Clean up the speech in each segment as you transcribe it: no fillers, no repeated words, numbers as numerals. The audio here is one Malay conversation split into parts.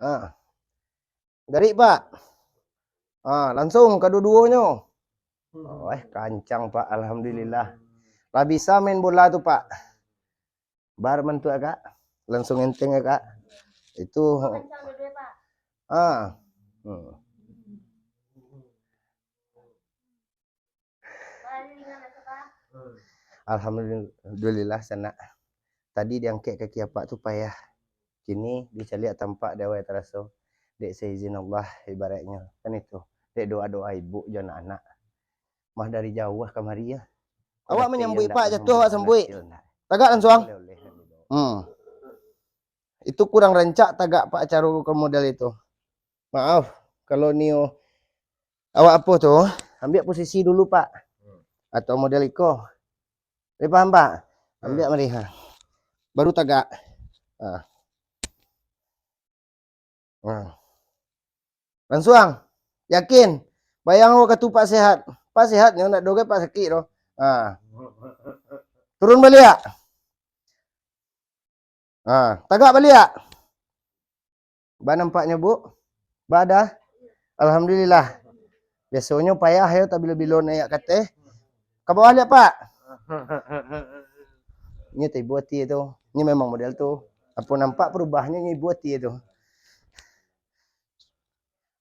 Ah, garik Pak. Langsung kedua-duanya. Kancang Pak, alhamdulillah. Lah bisa main bola tuh Pak. Bar mentu Kak. Langsung enteng ya Kak. Itu ah. Hmm. Alhamdulillah sana. Tadi diangkat kaki apa tuh payah. Kini dicaliak tampak dewa teraso. Dek seizin Allah ibaratnya. Kan itu. Dek doa-doa ibu jana anak. Mah dari jauh kamari ya. Awak menyambui Pak jatuh awak sambui. Tagak langsung. Itu kurang rencak tagak Pak cara ke model itu. Maaf kalau Nio awak apa tuh? Ambil posisi dulu Pak. Atau model iko. Paham Pak? Ambil mari ha. Baru tagak. Langsung. Yakin? Bayang awak katu Pak sehat. Pak sehat nya nak doge Pak sakit doh. Turun balik ya. Tagak balik ya. Ba nampaknya Bu? Ba dah? Alhamdulillah. Biasanya payah ya tapi lebih naik kate. Ke bawah lihat Pak. Ini teh buat itu. Ini memang model tuh. Apa nampak perubahannya ini buat itu.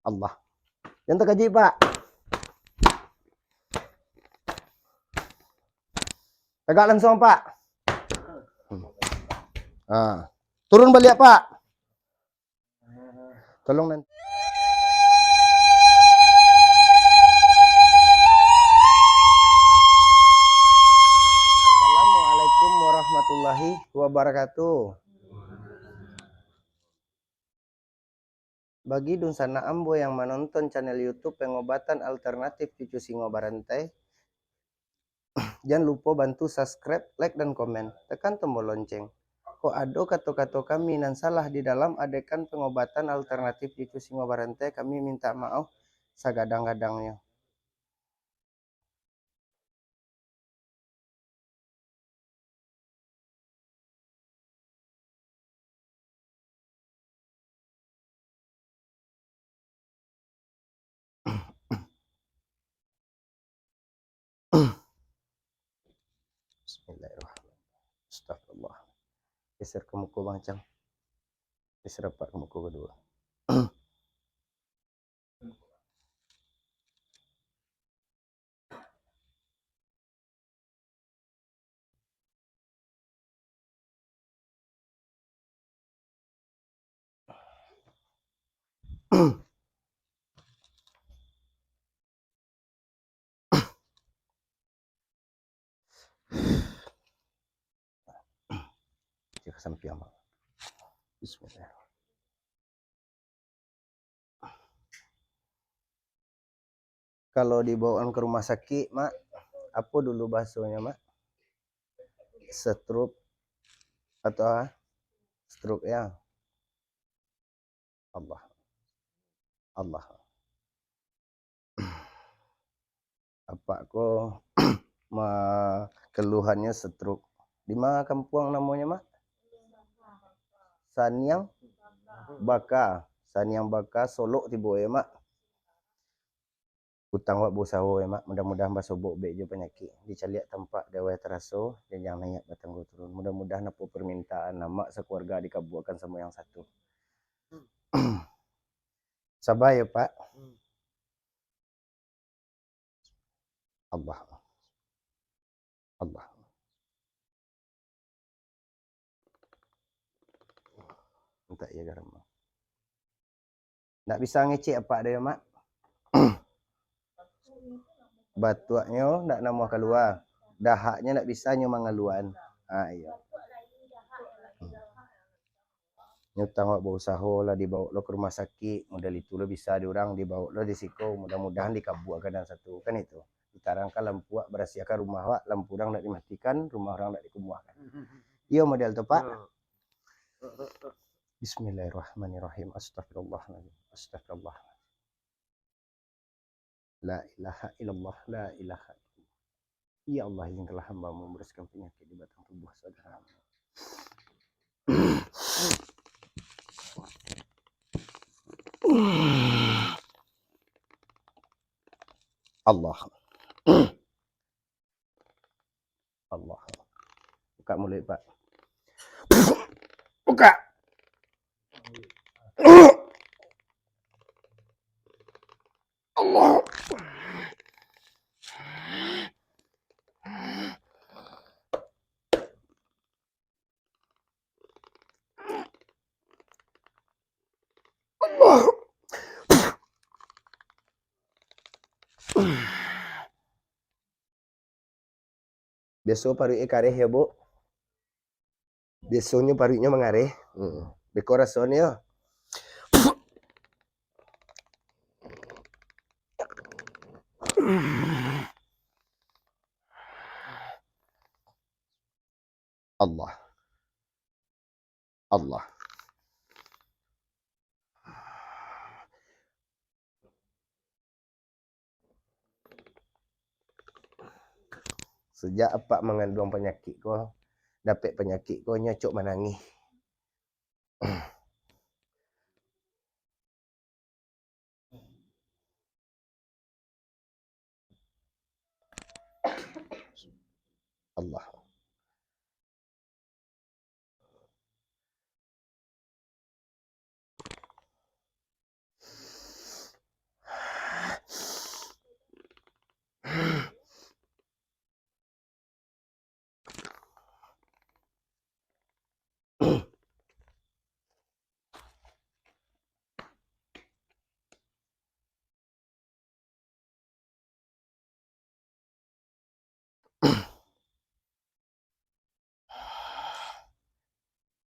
Allah. Yang terkaji Pak. Tegak langsung Pak. Turun balik Pak. Tolong nanti. Assalamualaikum warahmatullahi wabarakatuh. Bagi Dunsana Ambo yang menonton channel YouTube Pengobatan Alternatif Cucu Singo Barantai, jangan lupa bantu subscribe, like, dan komen. Tekan tombol lonceng. Kok ada kata-kata kami nan salah di dalam adegan pengobatan alternatif cucu Singo Barantai, kami minta maaf sagadang-gadangnya. Bismillahirrahmanirrahim. Astagfirullah. Geser ke muka Bang Cang. Geser rapat ke muka kedua. Jika sampai amal. Bismillahirrahmanirrahim. Kalau dibawaan ke rumah sakit, Mak, apa dulu bahasanya, Mak? Stroke atau stroke ya? Allah. Apa kok keluhannya stroke? Di mana kampung namanya, Mak? Sanyang Baka, Solo tibo ya, Mak. Utang wak bosawo ya, Mak. Mudah-mudahan bahasa bok bejo penyakit. Dicaliak tampak dewa teraso dan yang naik batang turun. Mudah-mudahan apa permintaan nama sekeluarga dikabulkan sama yang satu. Sabar ya, Pak. Allah. Minta ya garam. Nggak bisa ngecek apa ada ya, Mak? Batuaknya nggak nama keluar. Dahaknya nggak bisa nyuma ngaluan. Iya. Nyutang wak berusaha lah dibawa lo ke rumah sakit. Model itu lo bisa diorang dibawa lo di siko. Mudah-mudahan dikabuakan dan satu. Kan itu. Ditarangkan lampu wak berasiakan rumah wak. Lampu orang nggak dimatikan. Rumah orang nggak dikumuakan. Iya model itu Pak. Bismillahirrahmanirrahim. Astagfirullahaladzim. La ilaha illallah. La ilaha illallah. Ya Allah, izinkanlah hamba membersihkan penyakit di batang tubuh saudara. Allah. Allah. Buka mulut, Pak. Buka. Allah. Allah. Besok paru'nya kareh ya, Bu. Besoknya paru'nya mengareh. De corazón ya. Allah. Allah. Sejak apa mengandung penyakit ko, dapat penyakit ko nyocok menangis. Allah.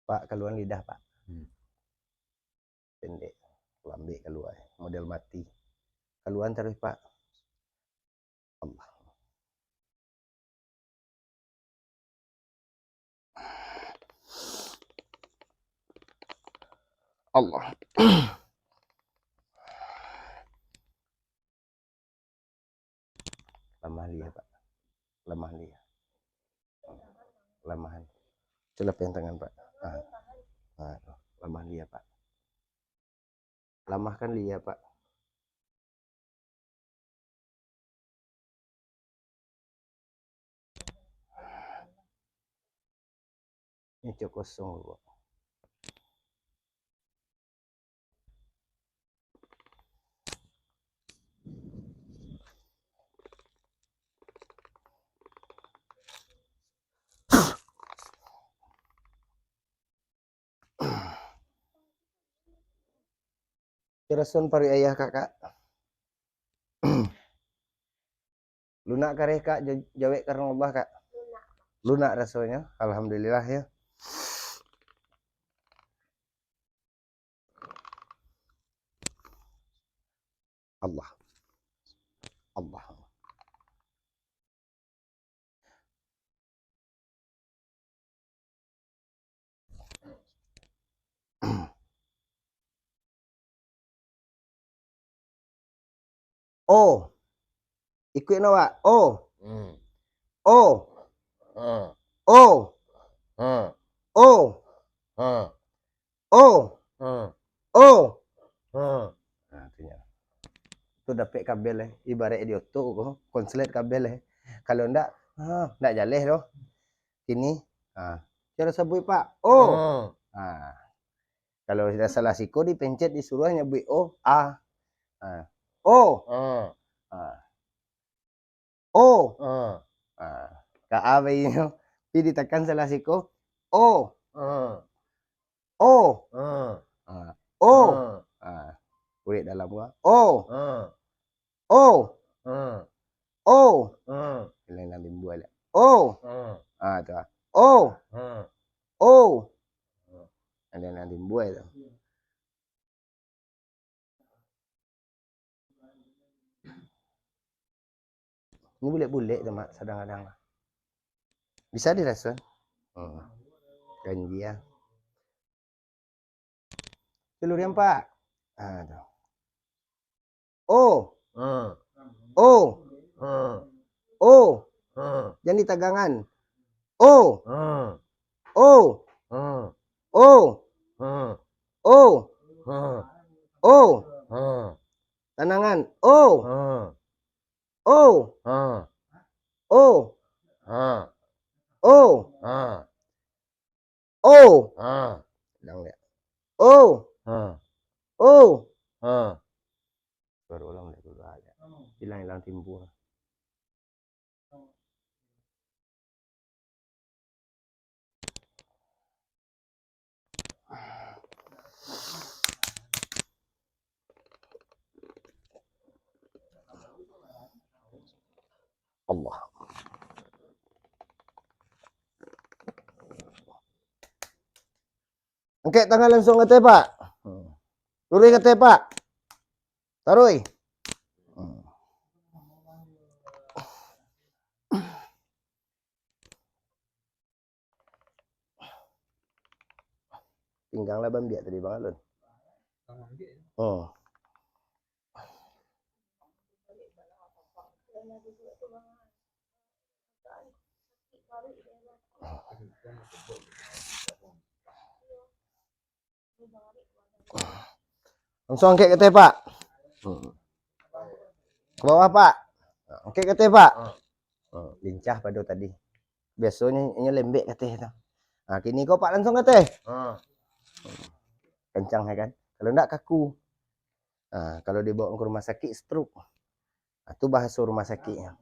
Pak, keluar lidah, Pak. Pendek. Lambe keluar. Model mati. Keluar terus, Pak. Allah. Allah. Lemah liya, Pak. Lemah liya. Lemahan. Celupin tangan, Pak. Lemah liya, Pak. Lemahkan liya, Pak. Ini cukup kosong, Bu. Kerason pari ayah kakak. Lunak kareh, Kak, jawek karena Allah, Kak. Lunak rasanya. Alhamdulillah ya. Allah. Allah. Oh. Ikut nawa. Oh. Oh. Oh. Oh. Oh. Oh. Nah, itu dapat kabel ibarat idioto kok konslet kabel kalau ndak ndak jaleh loh ini cara sabui, Pak. Oh. Kalau sudah salah siko dipencet disuruh nyebut O A. O. O. Ka A ini ditekan salah siko O. O. O. Kulit dalam gua. O. O. O. Ini nanti buat. O. Tuh. O. O. Ada nanti buat itu. Ini bulat-bulat tuh, Mak, kadang-kadang. Bisa direspon. Ganji ya. Telur yang, Pak. Tuh. Oh. Oh. Oh. Jangan ditagangan. Oh. Oh. Oh. Oh. Oh. Tanangan. Oh. Oh. Hilang dia. Oh. Oh. Baru ulang dia dulu aja. Hilang timbul. Allah. Angkat tangan langsung ke Pak. Turun ke Pak. Taruh. Pinggang lah bang biak tadi bang Alun. Oh. Langsung angkat ke Pak. Ke bawah Pak. Angkat ke Pak. Lincah pada tadi. Biasanya ini lembek katanya. Nah, kini kau Pak langsung kata. Kencang ya kan? Kalau enggak kaku. Nah, kalau dibawa ke rumah sakit stroke. Nah, itu bahasa rumah sakitnya.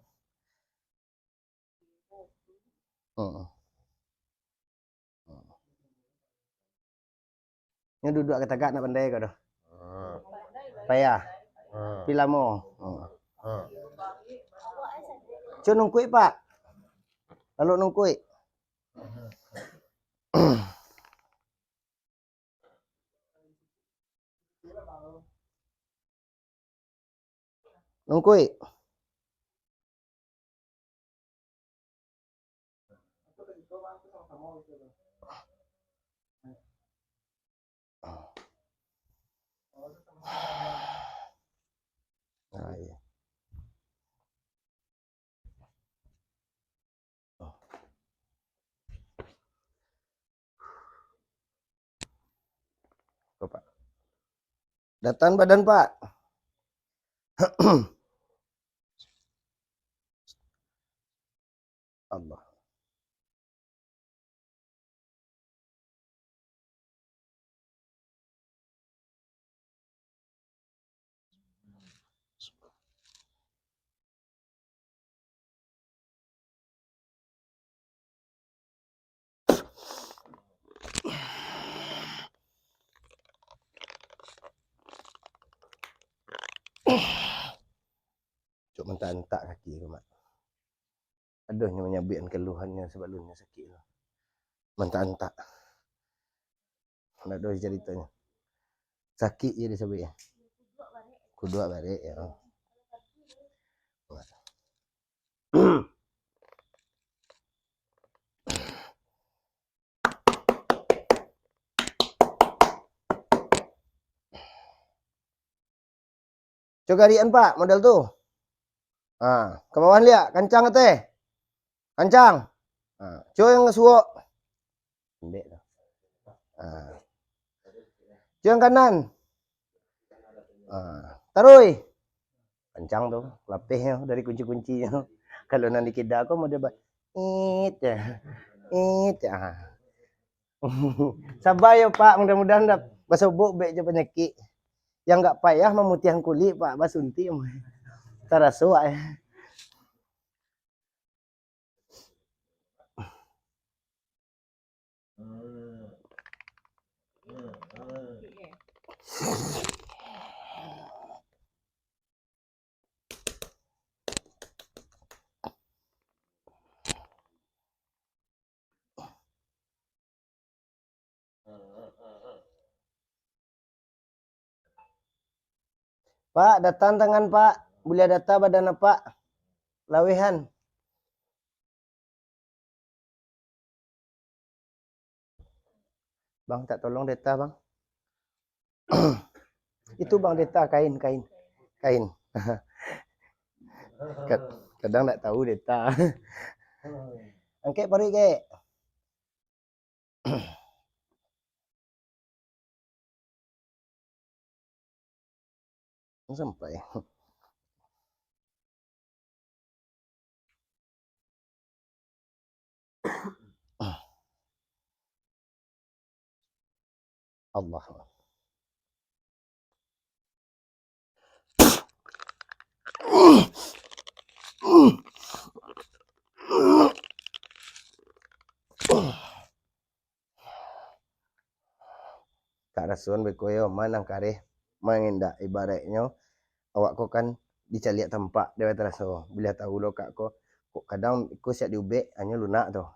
Ini duduk kata gak nak pandai kau dah. Payah. Pilamo. Cuma nungkui Pak. Lalu nungkui. Nungkui. Ah, iya. Tuh, Pak. Datang badan Pak. Allah. Cuk mentak-entak kaki tu mak. Aduhnya menyabikan keluhannya sebab lunya sakit tu. Mentak-entak. Nak doh ceritanya. Sakit je dia sabit ya. Kudua balik ya. Coba harian Pak model tu. Ah, ke bawah lihat, kancang ke teh? Kancang. Ah, coba yang suok. Lembek dah. Ah. Coba yang kanan. Ah, taruh. Kancang tu, lapihnya dari kunci-kuncinya. Kalau nanti kita aku mau debat. Ya. Ya. Sabar ya Pak, mudah-mudahan dah basobok baik je penyakit. Yang enggak payah memutihan kulit Pak, basunti. Taraso ya. Pak, datang tangan Pak. Boleh data badan Pak. Lawihan. Bang, tak tolong data bang. Itu bang data kain. Kadang tak tahu data. Angkat pari ke. Sampai. Allah. Kak rasun bekoyo manang kare manginda ibaratnya awak ko kan dicaliak tempat dewa teraso bila tahu lo kak ko kok kadang ko siap diubek hanya lunak tuh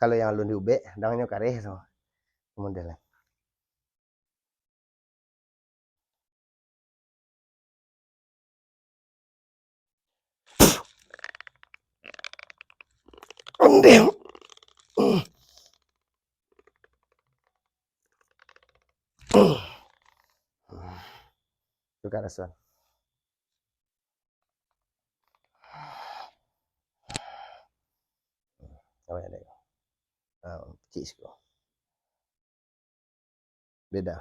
kalau yang lu diubek dangnya kare so modelnya ondem itu kak rasun oh ya deh cisco beda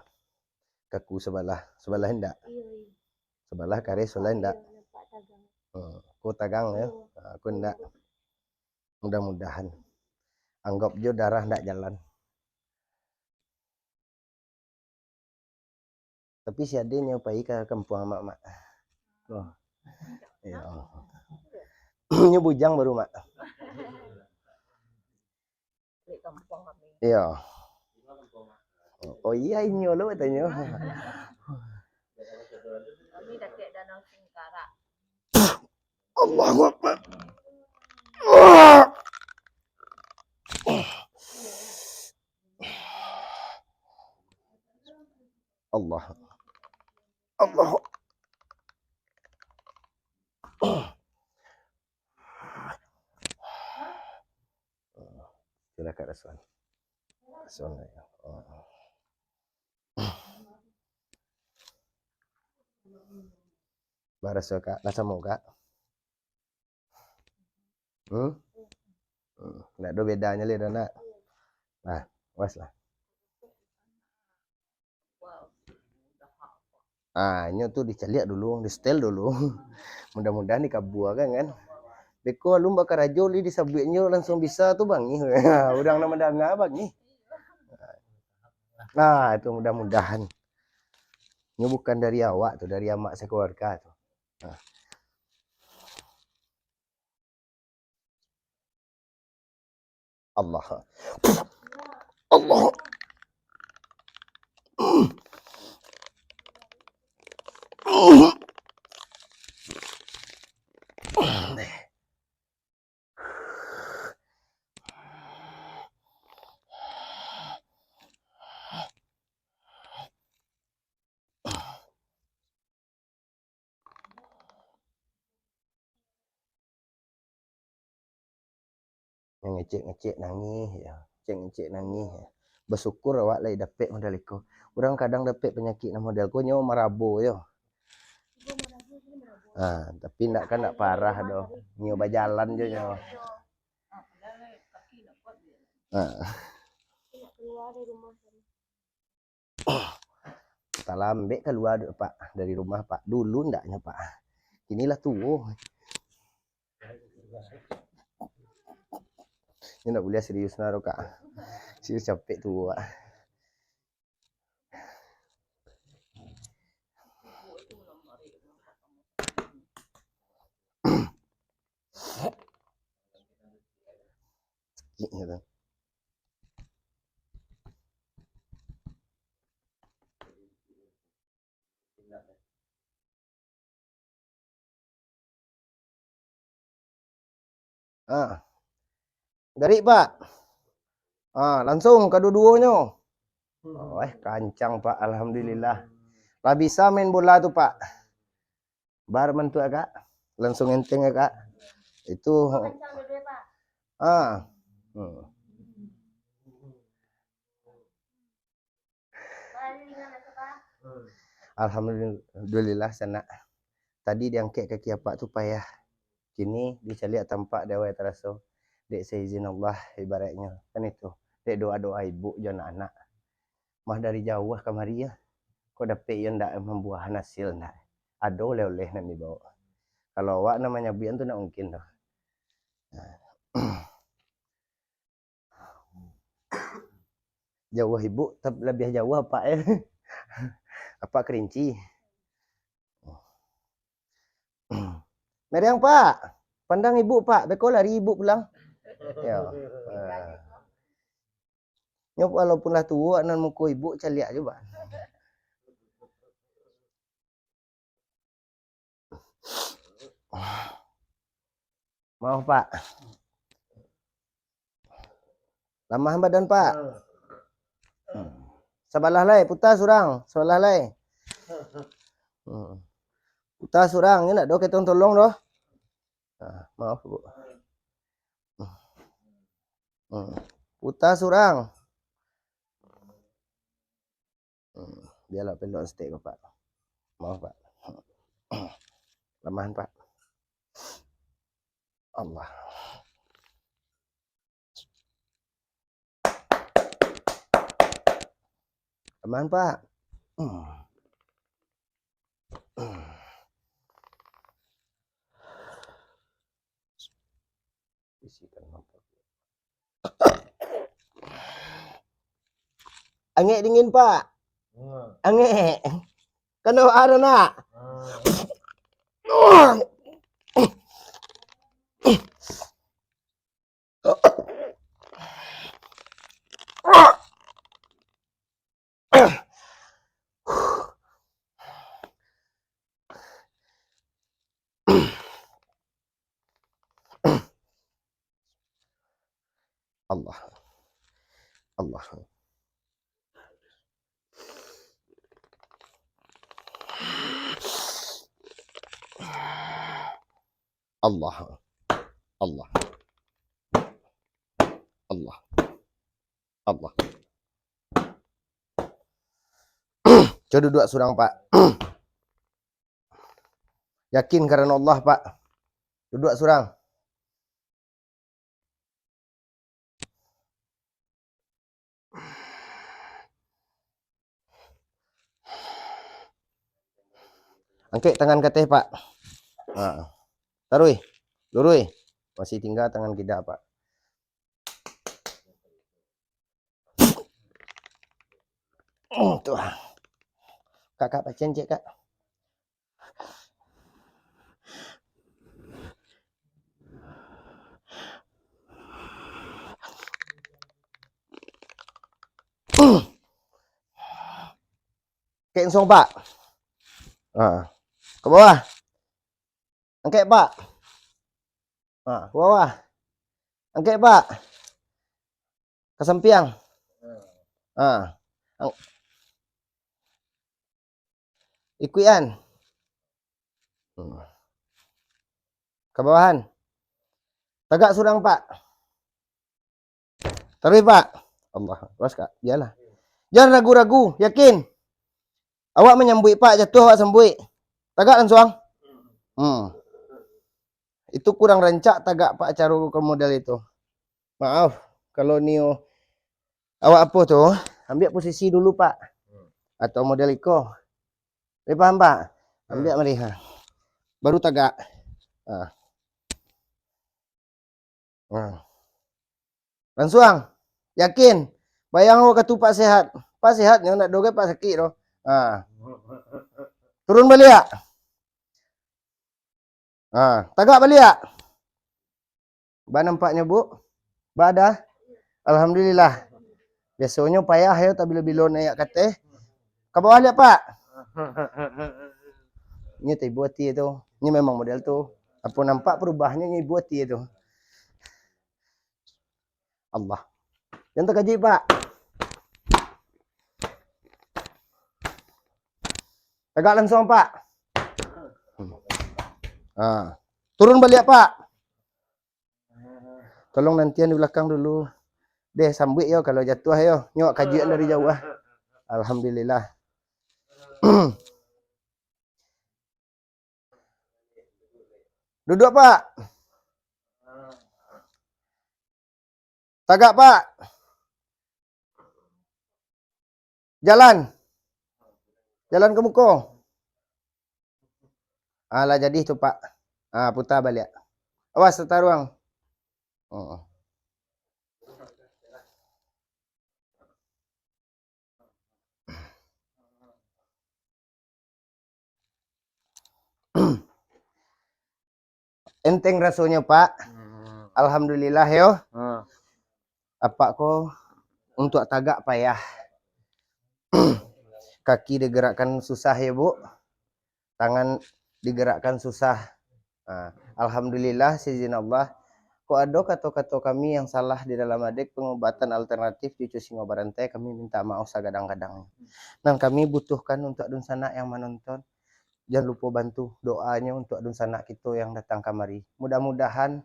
kaku sebelah hendak sebelah kare sebelah hendak ku tagang ya aku hendak mudah-mudahan anggap jo darah hendak jalan tapi si ade nyopai ke kampung mak oh iya nyu bujang baru mak iya oh iya ini lo katanya Allahu Akbar Allah Allah silakan Rasul ya baras kak rasa mau kak nggak ada bedanya lihat nak nah was lah ini tuh dicaliak dulu di setel dulu mudah-mudahan dikabua kan beko lu bakar aja li disabuknya langsung bisa tuh bang udang nama danga bang nah itu mudah-mudahan ini bukan dari awak tuh dari amak sekeluarga tuh nah. Allah Allah yang ngecek nangis ya ngecek nangis ya. Bersyukur awak lagi dapet modal itu orang kadang dapet penyakit model ko nyo marabo yo tapi ndak kan ndak parah doh nyoba jalan aja nyo tak lambek keluar pak dari rumah pak dulu ndaknya pak inilah tuh ini ndak boleh serius naruh kak serius capek tuh pak gitu. Dari pak langsung kedua-duanya kancang pak alhamdulillah lah bisa main bola tuh pak bar mentu kak langsung enteng ya kak itu alhamdulillah sana tadi diangkat kaki apa tuh payah kini bisa lihat tampak dewa teraso dek seizin Allah ibaratnya kan itu dek doa ibu jangan anak mah dari jauh kamari ya kok dapet yang ndak membuah hasil ndak ada oleh-oleh nanti bawa kalau awak namanya bian tuh ndak mungkin tuh Jauh ibu, tapi lebih jauh apa ya? Apa kerinci? Meriang Pak, pandang ibu Pak, beko lari ibu pulang. Ya. Nyop walaupun lah tua nan muka ibu caliak juga. Maaf Pak. Lamah badan Pak. Sabalah lai, putar surang, sabalah lai. Putar surang, ini nak doh kita tolong doh. Maaf Bu. Putar surang. Biarlah pelok steak Pak. Maaf Pak. Lamahan Pak. Allah. Lamahan Pak. Angek dingin Pak. Angek. Kena ada nak. Allah. Allah. Allah. Allah. Allah. Allah. Coba duduk surang Pak. Yakin karena Allah Pak. Duduk surang. Angkat tangan kateh Pak. Nah. Tarui. Lurui. Masih tinggal tangan kita Pak. Tuh. Kakak pacen cek Kak. Kayak song Pak. Ke bawah. Angkat Pak. Ke bawah. Angkat Pak. Ke samping. Ikutan. Ke bawahan. Tegak surang Pak. Taruh Pak. Allah. Bos Kak. Biarlah. Jangan ragu-ragu. Yakin. Awak menyambui Pak. Jatuh awak sambui. Tegak langsung. Itu kurang rancak tagak Pak cara ke model itu. Maaf. Kalau Nio awak apa tuh? Ambil posisi dulu Pak. Atau model iko. Paham Pak? Ambil melihat. Baru tagak. Langsung. Yakin. Bayang awak katu Pak sehat. Pak sehat yang nak doge Pak sakit doh. Turun balik ya. Tagak balik ya. Ba nampaknya Bu? Ba dah? Alhamdulillah. Biasanya payah ya tapi lebih lo naik kate. Ke bawah lihat Pak. Ini teh buati itu. Ini memang model tuh. Apa nampak perubahannya ini buati itu. Allah. Yang terkaji Pak. Tegak langsung Pak. Turun balik Pak. Tolong nantian di belakang dulu. Deh sambut yo kalau jatuh yo. Nyok kajian dari jauh. Alhamdulillah. Duduk Pak. Tagak Pak. Jalan. Jalan ke muka. Alah jadi itu Pak. Putar balik. Awas tata ruang. Enteng rasanya Pak. Alhamdulillah yo. Apa ko untuk tagak payah. Kaki digerakkan susah ya Bu. Tangan digerakkan susah. Nah, alhamdulillah seizin Allah. Kok ada kata-kata kami yang salah di dalam adek pengobatan alternatif cucu singo barantai, kami minta maaf sagadang-gadang. Dan kami butuhkan untuk adun sanak yang menonton, jangan lupa bantu doanya untuk adun sanak kita yang datang kamari. Mudah-mudahan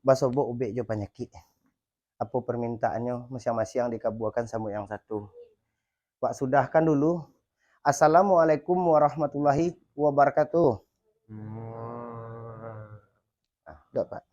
basobo ube jo penyakit. Apa permintaannya masing-masing dikabulkan sama yang satu. Pak sudahkan dulu. Assalamualaikum warahmatullahi wabarakatuh. Nah, Pak.